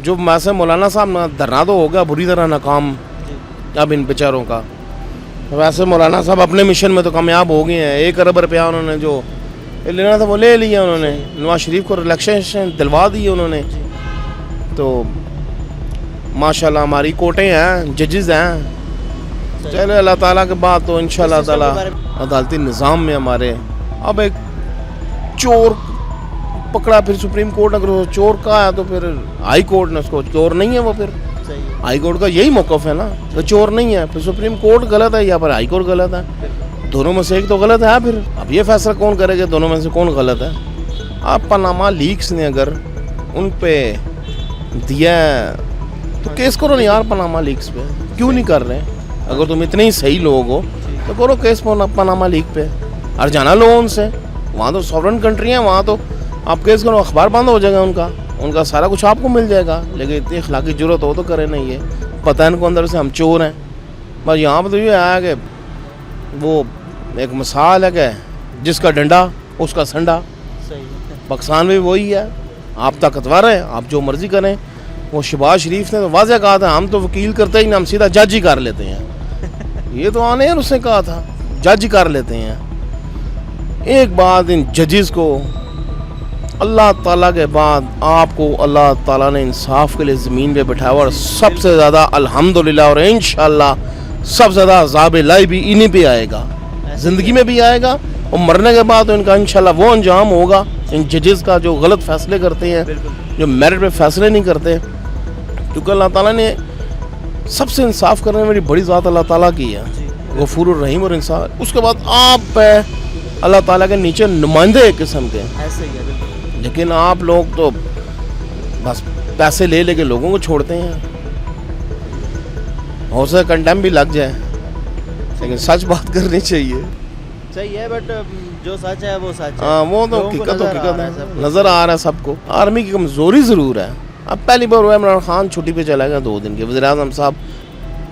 जो वैसे मौलाना साहब ना धरना तो हो गया बुरी तरह नाकाम अब इन बेचारों का। वैसे मौलाना साहब अपने मिशन में तो कामयाब हो गए हैं। 1 अरब रुपया उन्होंने जो लेना था वो ले लिया उन्होंने। नवाज शरीफ को रिलैक्सेशन दिलवा दी उन्होंने। तो माशाल्लाह हमारी कोर्टें हैं, जजेस हैं। चले अल्लाह ताला के बाद तो इंशाल्लाह ताला अदालती निज़ाम में हमारे अब एक चोर पकड़ा फिर सुप्रीम कोर्ट अगर वो चोर का है तो फिर हाई कोर्ट ने उसको चोर नहीं है वो फिर हाई कोर्ट का यही मौक़िफ़ है ना तो चोर नहीं है फिर सुप्रीम कोर्ट गलत है या फिर हाई कोर्ट गलत है। दोनों में से एक तो गलत है। फिर अब ये फैसला कौन करेगा दोनों में से कौन गलत है। आप पनामा लीक्स ने अगर उन पे दिया तो केस करो नहीं यार पनामा लीक्स पे क्यों नहीं कर रहे। अगर तुम इतने ही सही लोग हो तो करो केस पनामा लीक पे और जाना लो उनसे। वहाँ तो सॉवरेन कंट्री है वहाँ तो आप केस करो अखबार बंद हो जाएगा उनका सारा कुछ आपको मिल जाएगा। लेकिन इतनी अखलाकी जरूरत हो तो करे नहीं है। पता है इनको अंदर से हम चोर हैं। बस यहाँ पर तो ये आया कि वो एक मिसाल है कि जिसका डंडा उसका संडा। पाकिस्तान में वही है। आप ताकतवर हैं आप जो मर्जी करें। वो शहबाज शरीफ ने तो वाज़ह कहा था हम तो वकील करते ही ना हम सीधा जज ही कर लेते हैं। ये तो आने यार उसने कहा था जज ही कर लेते हैं। एक बात इन जजेस को अल्लाह ताला के बाद आपको अल्लाह ताला ने इंसाफ के लिए ज़मीन पे बिठाया और सबसे ज़्यादा अल्हम्दुलिल्लाह और इंशाअल्लाह सबसे ज़्यादा अज़ाब इलाही भी इन्हीं पे आएगा। ज़िंदगी में भी आएगा और मरने के बाद तो इनका इंशाअल्लाह वो अंजाम होगा इन जजेस का जो गलत फैसले करते हैं जो मेरिट पे फैसले नहीं करते। क्योंकि अल्लाह ताला ने सबसे इंसाफ करने वाली बड़ी ज़ात अल्लाह ताला की है गफूर रहीम और इंसाफ। उसके बाद आप अल्लाह ताला के नीचे नुमाइंदे एक किस्म के ऐसे ही है। लेकिन आप लोग तो बस पैसे ले लेके लोगों को छोड़ते हैं। हो सके कंडेम भी लग जाए लेकिन सच बात करनी चाहिए। सही है बट जो सच है वो सच है। हाँ वो तो हकीकत है नज़र आ रहा है सबको। आर्मी की कमज़ोरी ज़रूर है। अब पहली बार हुआ इमरान खान छुट्टी पे चला गया 2 दिन के। वज़ीर-ए-आज़म साहब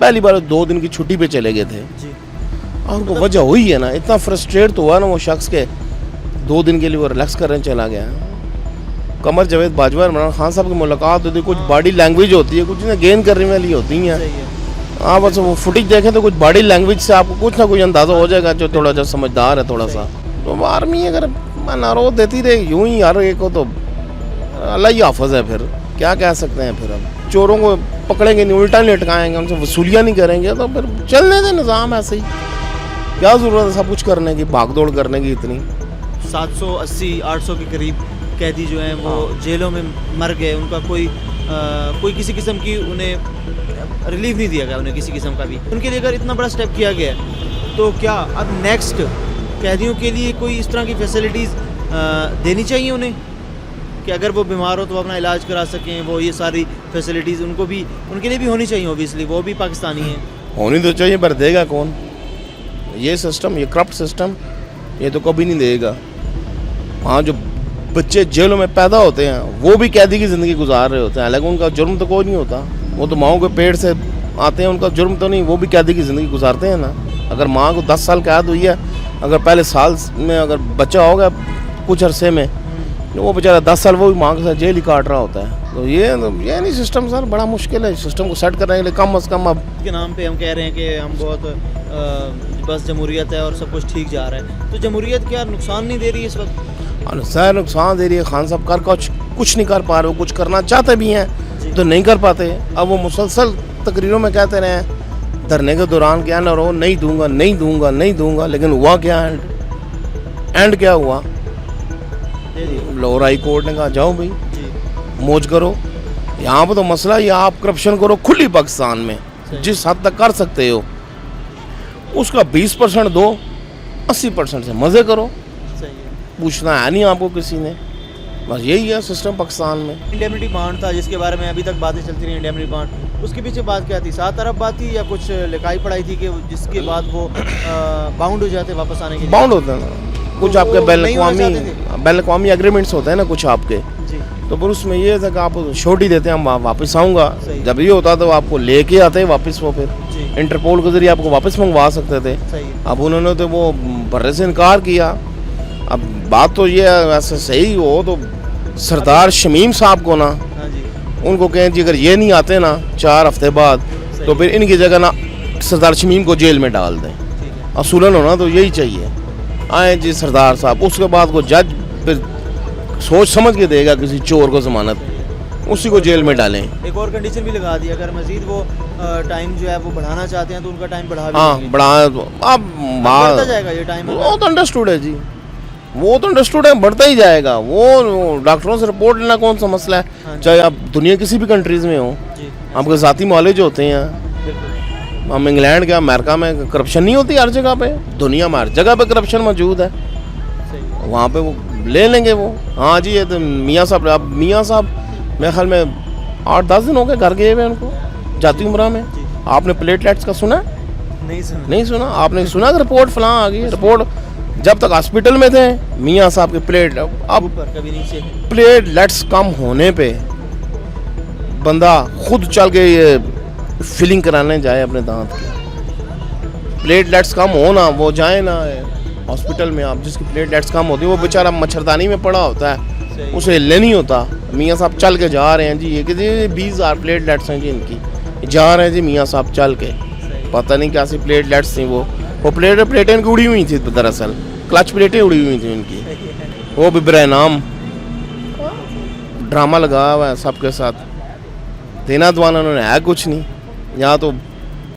पहली बार 2 दिन की छुट्टी पे चले गए थे और उनको वजह हुई है ना इतना फ्रस्ट्रेट तो हुआ ना वो शख्स के 2 दिन के लिए वो रिलैक्स करने चला गया। कमर जावेद बाजवा इमरान खान साहब की मुलाकात होती है कुछ बॉडी लैंग्वेज होती है कुछ ना गेन करने वाली होती हैं। हाँ बस वो फुटेज देखें तो कुछ बॉडी लैंग्वेज से आपको कुछ ना कुछ अंदाज़ा हो जाएगा जो थोड़ा जो समझदार है थोड़ा सा। तो आर्मी अगर नारोद देती रहे यूं ही यार एक को तो अल्लाह ही हाफ़िज़ है। फिर क्या कह सकते हैं। फिर अब चोरों को पकड़ेंगे नहीं उल्टा नहीं लटकाएंगे उनसे वसूलियाँ नहीं करेंगे तो फिर चलने दें निज़ाम ऐसे ही। क्या ज़रूरत है सब कुछ करने की भाग दौड़ करने की इतनी। 780-800 के करीब कैदी जो हैं वो जेलों में मर गए। उनका कोई किसी किस्म की उन्हें रिलीफ नहीं दिया गया उन्हें किसी किस्म का भी। उनके लिए अगर इतना बड़ा स्टेप किया गया है तो क्या अब नेक्स्ट कैदियों के लिए कोई इस तरह की फैसिलिटीज़ देनी चाहिए उन्हें कि अगर वो बीमार हो तो वो अपना इलाज करा सकें। वो ये सारी फैसिलिटीज़ उनके लिए भी होनी चाहिए। ओबियसली वो भी पाकिस्तानी हैं। होनी तो चाहिए पर देगा कौन। ये सिस्टम ये करप्ट सिस्टम ये तो कभी नहीं देगा। वहाँ जो बच्चे जेलों में पैदा होते हैं वो भी कैदी की ज़िंदगी गुजार रहे होते हैं। हालांकि उनका जुर्म तो कोई नहीं होता। वो तो माओ के पेट से आते हैं उनका जुर्म तो नहीं वो भी कैदी की ज़िंदगी गुजारते हैं ना। अगर माँ को 10 साल कैद हुई है अगर पहले साल में अगर बच्चा होगा कुछ अरसे में तो वो बेचारा 10 साल वो भी माँ के साथ जेल ही काट रहा होता है। तो ये नहीं सिस्टम सर बड़ा मुश्किल है। सिस्टम को सेट करने के लिए कम अज़ कम अब के नाम पे हम कह रहे हैं कि हम बहुत बस जमहूरियत है और सब कुछ ठीक जा रहा है। तो जमहूरियत क्या नुकसान नहीं दे रही है इस वक्त। नुकसान दे रही है। खान साहब कुछ नहीं कर पा रहे। वो कुछ करना चाहते भी हैं तो नहीं कर पाते। अब वो मुसलसल तकरीरों में कहते रहे धरने के दौरान क्या ना रहो नहीं दूंगा नहीं दूंगा नहीं दूंगा। लेकिन हुआ क्या एंड क्या हुआ। लाहौर हाई कोर्ट ने कहा जाओ भाई मौज करो। यहाँ पर तो मसला ये आप करप्शन करो खुली पाकिस्तान में जिस हद तक कर सकते हो उसका 20% दो 80% से मज़े करो। पूछना है नहीं आपको किसी ने। बस यही है सिस्टम पाकिस्तान में। इंडेमनिटी बॉन्ड था जिसके बारे में अभी तक बातें चलती रही। इंडेमनिटी बॉन्ड उसके पीछे बात क्या थी 7 अरब बात थी या कुछ लिखाई पढ़ाई थी कि जिसके बाद वो बाउंड हो जाते वापस आने के लिए। बाउंड होते हैं कुछ आपके बैन अक़वामी एग्रीमेंट्स होते हैं ना कुछ आपके। तो फिर उसमें ये था कि आप छोटी देते हैं हम वापस आऊँगा। जब ये होता तो आपको लेके आते वापस वो फिर इंटरपोल के जरिए आपको वापस मंगवा सकते थे। अब उन्होंने तो वो भर्रे से इनकार किया। अब बात तो ये वैसे सही हो तो सरदार शमीम साहब को ना ان کو کہیں جی اگر یہ نہیں آتے نا 4 ہفتے بعد تو پھر ان کی جگہ نا سردار شمیم کو جیل میں ڈال دیں. اصولاً ہونا تو یہی چاہیے. آئیں جی سردار صاحب, اس کے بعد کو جج پھر سوچ سمجھ کے دے گا کسی چور کو ضمانت, اسی کو جیل میں ڈالیں. ایک اور کنڈیشن بھی لگا دی, اگر مزید وہ ٹائم جو ہے وہ بڑھانا چاہتے ہیں تو ان کا ٹائم بڑھا بھی ہاں دیں گے. بڑھا اب بڑھتا جائے گا یہ ٹائم. وہ تو انڈرسٹوڈ ہے جی, وہ تو انڈرسٹوڈ ہے, بڑھتا ہی جائے گا. وہ ڈاکٹروں سے رپورٹ لینا کون سا مسئلہ ہے, چاہے آپ دنیا کسی بھی کنٹریز میں ہوں. آپ کے ذاتی معالج ہوتے ہیں. ہم انگلینڈ کے امریکہ میں کرپشن نہیں ہوتی ہر جگہ پہ, دنیا میں ہر جگہ پہ کرپشن موجود ہے. وہاں پہ وہ لے لیں گے وہ. ہاں جی یہ تو میاں صاحب, اب میاں صاحب میرے خیال میں 8-10 دن ہو گئے گھر گئے ہوئے ان کو جاتی عمرہ میں. آپ نے پلیٹلیٹس کا سنا؟ نہیں سنا. آپ نے سنا کہ رپورٹ فلاں آ گئی. رپورٹ جب تک ہاسپٹل میں تھے میاں صاحب کے پلیٹ, اب پلیٹلیٹس کم ہونے پہ بندہ خود چل کے یہ فلنگ کرانے جائے اپنے دانت کی. پلیٹلیٹس کم ہونا, وہ جائیں نا ہاسپٹل میں, آپ جس کی پلیٹلیٹس کم ہوتی ہے وہ بیچارہ مچھردانی میں پڑا ہوتا ہے, اسے ہلنے نہیں ہوتا. میاں صاحب چل کے جا رہے ہیں جی, یہ کہ 20,000 پلیٹلیٹس ہیں جی ان کی, جا رہے ہیں جی میاں صاحب چل کے. پتہ نہیں کیسی پلیٹلیٹس تھیں. وہ پلیٹیں ان کی اڑی ہوئی تھیں, دراصل کلچ پلیٹیں اڑی ہوئی تھیں ان کی. وہ بھی برائے نام ڈرامہ لگا ہوا ہے سب کے ساتھ. دینا دوانا انہوں نے ہے کچھ نہیں. یہاں تو